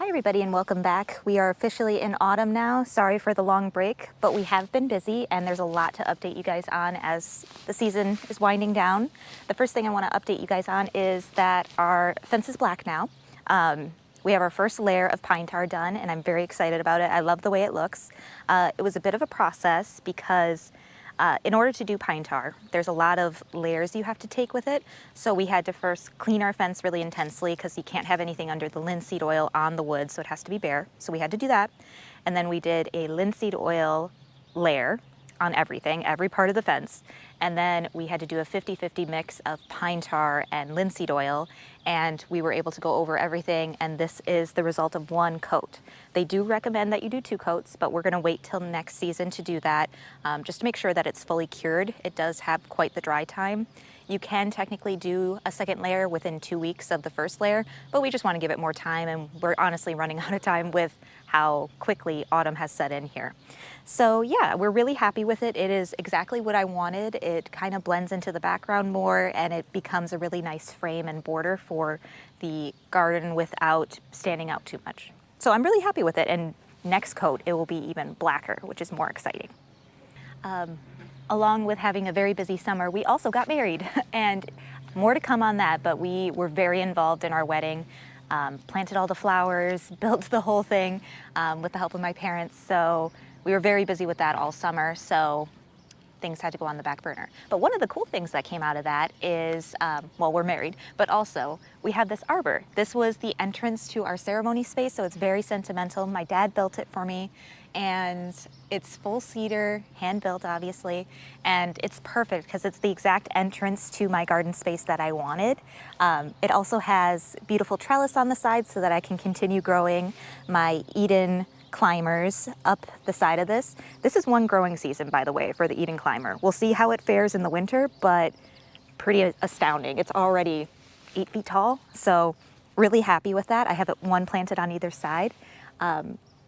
Hi everybody and welcome back. We are officially in autumn now. Sorry for the long break, but we have been busy and there's a lot to update you guys on as the season is winding down. The first thing I want to update you guys on is that our fence is black now. We have our first layer of pine tar done and I'm very excited about it. I love the way it looks. It was a bit of a process because in order to do pine tar, there's a lot of layers you have to take with it. So we had to first clean our fence really intensely because you can't have anything under the linseed oil on the wood, so it has to be bare. So we had to do that. And then we did a linseed oil layer on everything, every part of the fence. And then we had to do a 50-50 mix of pine tar and linseed oil. And we were able to go over everything. And this is the result of one coat. They do recommend that you do 2 coats, but we're gonna wait till next season to do that, just to make sure that it's fully cured. It does have quite the dry time. You can technically do a second layer within 2 weeks of the first layer, but we just want to give it more time, and we're honestly running out of time with how quickly autumn has set in here. So yeah, we're really happy with it. It is exactly what I wanted. It kind of blends into the background more and it becomes a really nice frame and border for the garden without standing out too much. So I'm really happy with it, and next coat it will be even blacker, which is more exciting. Along with having a very busy summer, we also got married and more to come on that, but we were very involved in our wedding, planted all the flowers, built the whole thing with the help of my parents. So we were very busy with that all summer. So things had to go on the back burner. But one of the cool things that came out of that is, well, we're married, but also we have this arbor. This was the entrance to our ceremony space, so it's very sentimental. My dad built it for me, and it's full cedar, hand-built obviously, and it's perfect because it's the exact entrance to my garden space that I wanted. It also has beautiful trellis on the side so that I can continue growing my Eden climbers up the side of this. This is one growing season, by the way, for the Eden climber. We'll see how it fares in the winter, but pretty astounding. It's already 8 feet tall, so really happy with that. I have one planted on either side.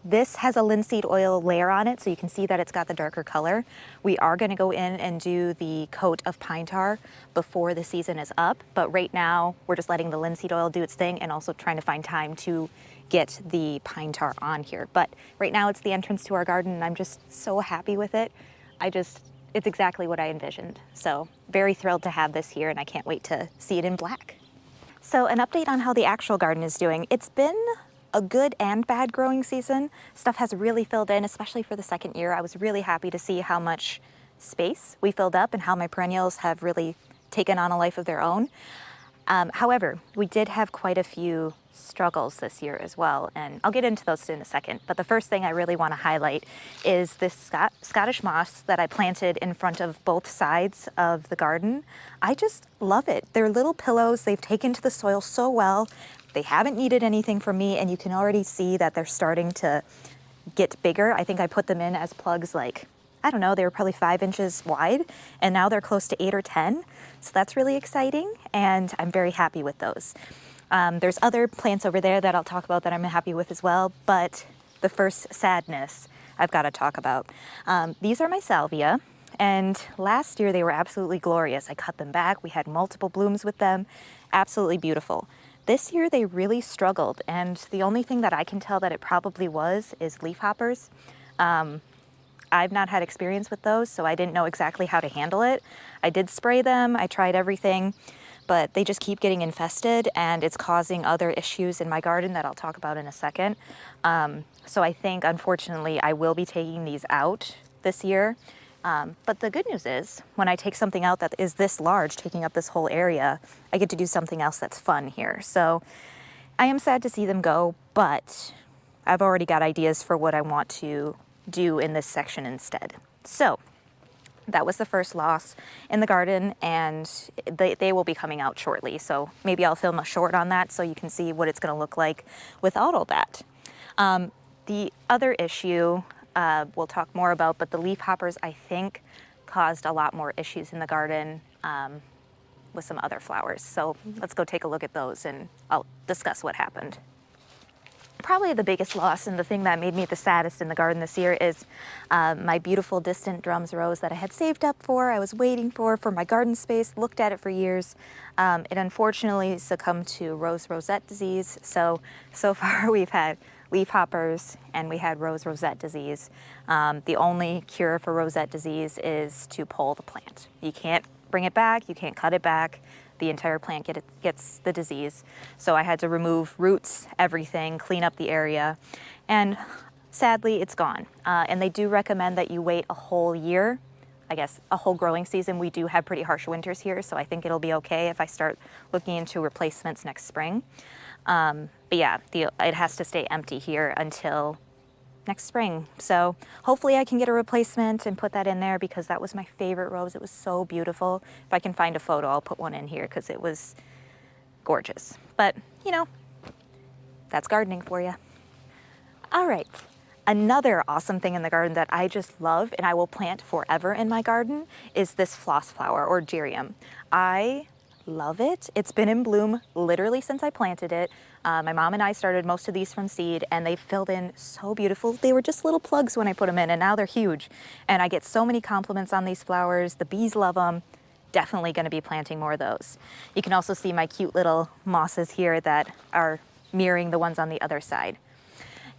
This has a linseed oil layer on it, so you can see that it's got the darker color. We are going to go in and do the coat of pine tar before the season is up, but right now we're just letting the linseed oil do its thing and also trying to find time to get the pine tar on here. But right now it's the entrance to our garden and I'm just so happy with it. It's exactly what I envisioned. So very thrilled to have this here and I can't wait to see it in black. So an update on how the actual garden is doing. It's been a good and bad growing season. Stuff has really filled in, especially for the second year. I was really happy to see how much space we filled up and how my perennials have really taken on a life of their own. However, we did have quite a few struggles this year as well, and I'll get into those in a second. But the first thing I really want to highlight is this Scottish moss that I planted in front of both sides of the garden. I just love it. They're little pillows. They've taken to the soil so well. They haven't needed anything from me, and you can already see that they're starting to get bigger. I think I put them in as plugs like, I don't know, they were probably 5 inches wide, and now they're close to 8 or 10. So that's really exciting, and I'm very happy with those. There's other plants over there that I'll talk about that I'm happy with as well, but the first sadness I've got to talk about. These are my Salvia, and last year they were absolutely glorious. I cut them back, we had multiple blooms with them, absolutely beautiful. This year they really struggled, and the only thing that I can tell that it probably was is leafhoppers. I've not had experience with those, so I didn't know exactly how to handle it. I did spray them, I tried everything, but they just keep getting infested and it's causing other issues in my garden that I'll talk about in a second. So I think, unfortunately, I will be taking these out this year. But the good news is, when I take something out that is this large, taking up this whole area, I get to do something else that's fun here. So I am sad to see them go, but I've already got ideas for what I want to do in this section instead. So that was the first loss in the garden, and they will be coming out shortly. So maybe I'll film a short on that so you can see what it's going to look like without all that. The other issue we'll talk more about, but the leafhoppers, I think, caused a lot more issues in the garden with some other flowers. So let's go take a look at those and I'll discuss what happened. probably the biggest loss and the thing that made me the saddest in the garden this year is my beautiful distant drums rose that I had saved up for, I was waiting for my garden space, looked at it for years. It unfortunately succumbed to rosette disease. So far we've had leafhoppers and we had rosette disease. The only cure for rosette disease is to pull the plant. You can't bring it back, you can't cut it back. The entire plant gets the disease. So I had to remove roots, everything, clean up the area, and sadly it's gone. And they do recommend that you wait a whole year, I guess a whole growing season. We do have pretty harsh winters here, so I think it'll be okay if I start looking into replacements next spring. But yeah, it has to stay empty here until next spring. So hopefully I can get a replacement and put that in there because that was my favorite rose. It was so beautiful. If I can find a photo, I'll put one in here because it was gorgeous. But, you know, that's gardening for you. All right. Another awesome thing in the garden that I just love and I will plant forever in my garden is this floss flower or geranium. I love it. It's been in bloom literally since I planted it. My mom and I started most of these from seed and they filled in so beautiful. They were just little plugs when I put them in and now they're huge. And I get so many compliments on these flowers. The bees love them. Definitely going to be planting more of those. You can also see my cute little mosses here that are mirroring the ones on the other side.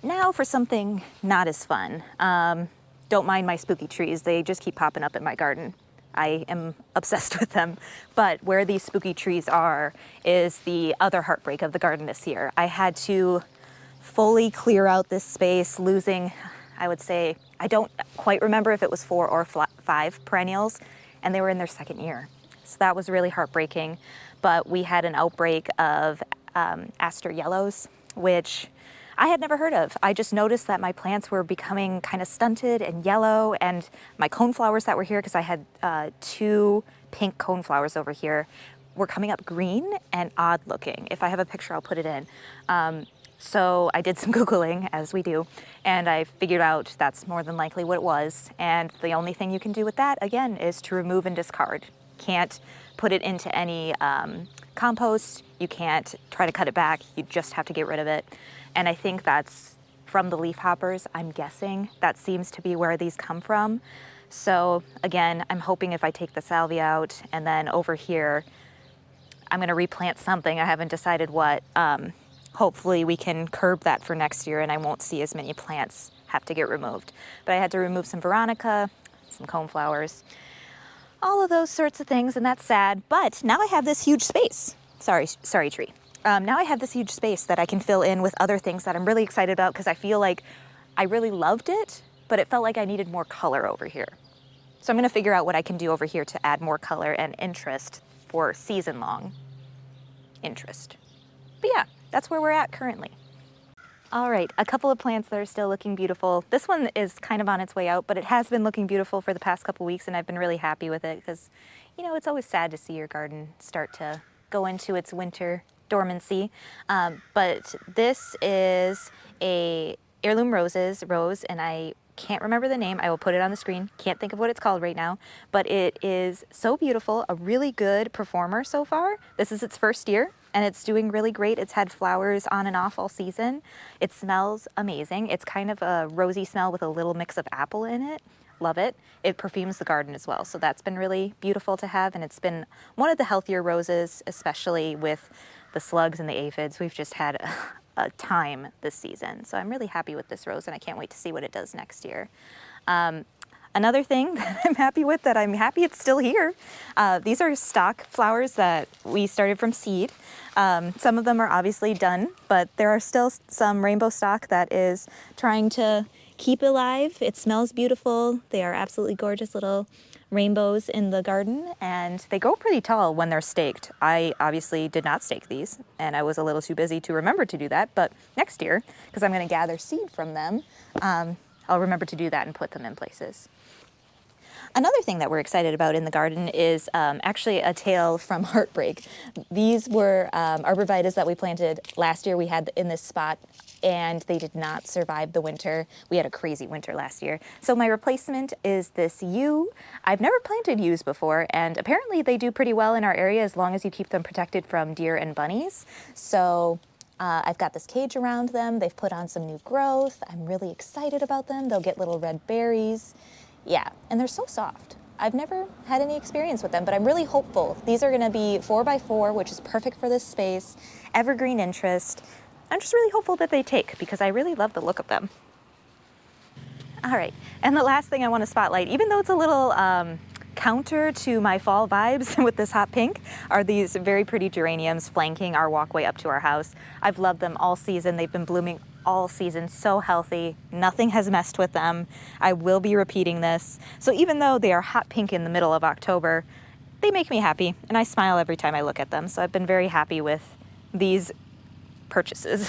Now for something not as fun. Don't mind my spooky trees. They just keep popping up in my garden. I am obsessed with them. But where these spooky trees are is the other heartbreak of the garden this year. I had to fully clear out this space, losing, I would say, I don't quite remember if it was 4 or 5 perennials, and they were in their second year. So that was really heartbreaking. But we had an outbreak of Aster yellows, which I had never heard of. I just noticed that my plants were becoming kind of stunted and yellow, and my coneflowers that were here, because I had 2 pink coneflowers over here, were coming up green and odd looking. If I have a picture, I'll put it in. So I did some Googling, as we do, and I figured out that's more than likely what it was. And the only thing you can do with that, again, is to remove and discard. Can't put it into any compost. You can't try to cut it back. You just have to get rid of it. And I think that's from the leafhoppers, I'm guessing. That seems to be where these come from. So again, I'm hoping if I take the salvia out and then over here, I'm gonna replant something. I haven't decided what. Hopefully we can curb that for next year and I won't see as many plants have to get removed. But I had to remove some veronica, some coneflowers, all of those sorts of things, and that's sad. But now I have this huge space. Sorry tree. Now I have this huge space that I can fill in with other things that I'm really excited about because I feel like I really loved it, but it felt like I needed more color over here. So I'm gonna figure out what I can do over here to add more color and interest for season-long interest. But yeah, that's where we're at currently. All right, a couple of plants that are still looking beautiful. This one is kind of on its way out, but it has been looking beautiful for the past couple weeks and I've been really happy with it because, you know, it's always sad to see your garden start to go into its winter dormancy. But this is a heirloom rose, and I can't remember the name. I will put it on the screen. Can't think of what it's called right now, but it is so beautiful, a really good performer so far. This is its first year and it's doing really great. It's had flowers on and off all season. It smells amazing. It's kind of a rosy smell with a little mix of apple in it. Love it. It perfumes the garden as well. So that's been really beautiful to have. And it's been one of the healthier roses, especially with the slugs and the aphids. We've just had a time this season. So I'm really happy with this rose and I can't wait to see what it does next year. Another thing that I'm happy with, that I'm happy it's still here. These are stock flowers that we started from seed. Some of them are obviously done, but there are still some rainbow stock that is trying to keep alive. It smells beautiful. They are absolutely gorgeous little rainbows in the garden and they grow pretty tall when they're staked. I obviously did not stake these and I was a little too busy to remember to do that, but next year, because I'm going to gather seed from them, I'll remember to do that and put them in places. Another thing that we're excited about in the garden is actually a tale from heartbreak. These were arborvitaes that we planted last year. We had in this spot and they did not survive the winter. We had a crazy winter last year. So my replacement is this yew. I've never planted yews before and apparently they do pretty well in our area as long as you keep them protected from deer and bunnies. So I've got this cage around them. They've put on some new growth. I'm really excited about them. They'll get little red berries. Yeah, and they're so soft. I've never had any experience with them, but I'm really hopeful. These are gonna be 4x4, which is perfect for this space, evergreen interest. I'm just really hopeful that they take because I really love the look of them. All right, and the last thing I want to spotlight, even though it's a little counter to my fall vibes with this hot pink, are these very pretty geraniums flanking our walkway up to our house. I've loved them all season. They've been blooming all season, so healthy. Nothing has messed with them. I will be repeating this. So even though they are hot pink in the middle of October, they make me happy, and I smile every time I look at them. So I've been very happy with these purchases.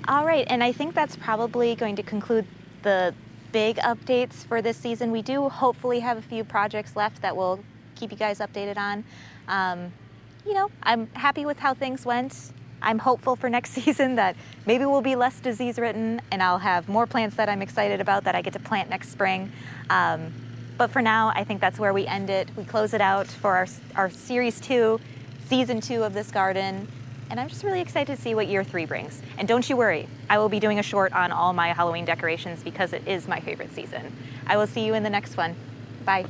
All right, and I think that's probably going to conclude the big updates for this season. We do hopefully have a few projects left that we'll keep you guys updated on. You know, I'm happy with how things went. I'm hopeful for next season that maybe we'll be less disease ridden and I'll have more plants that I'm excited about that I get to plant next spring. But for now, I think that's where we end it. We close it out for our Series 2, Season 2 of this garden. And I'm just really excited to see what year 3 brings. And don't you worry, I will be doing a short on all my Halloween decorations because it is my favorite season. I will see you in the next one. Bye.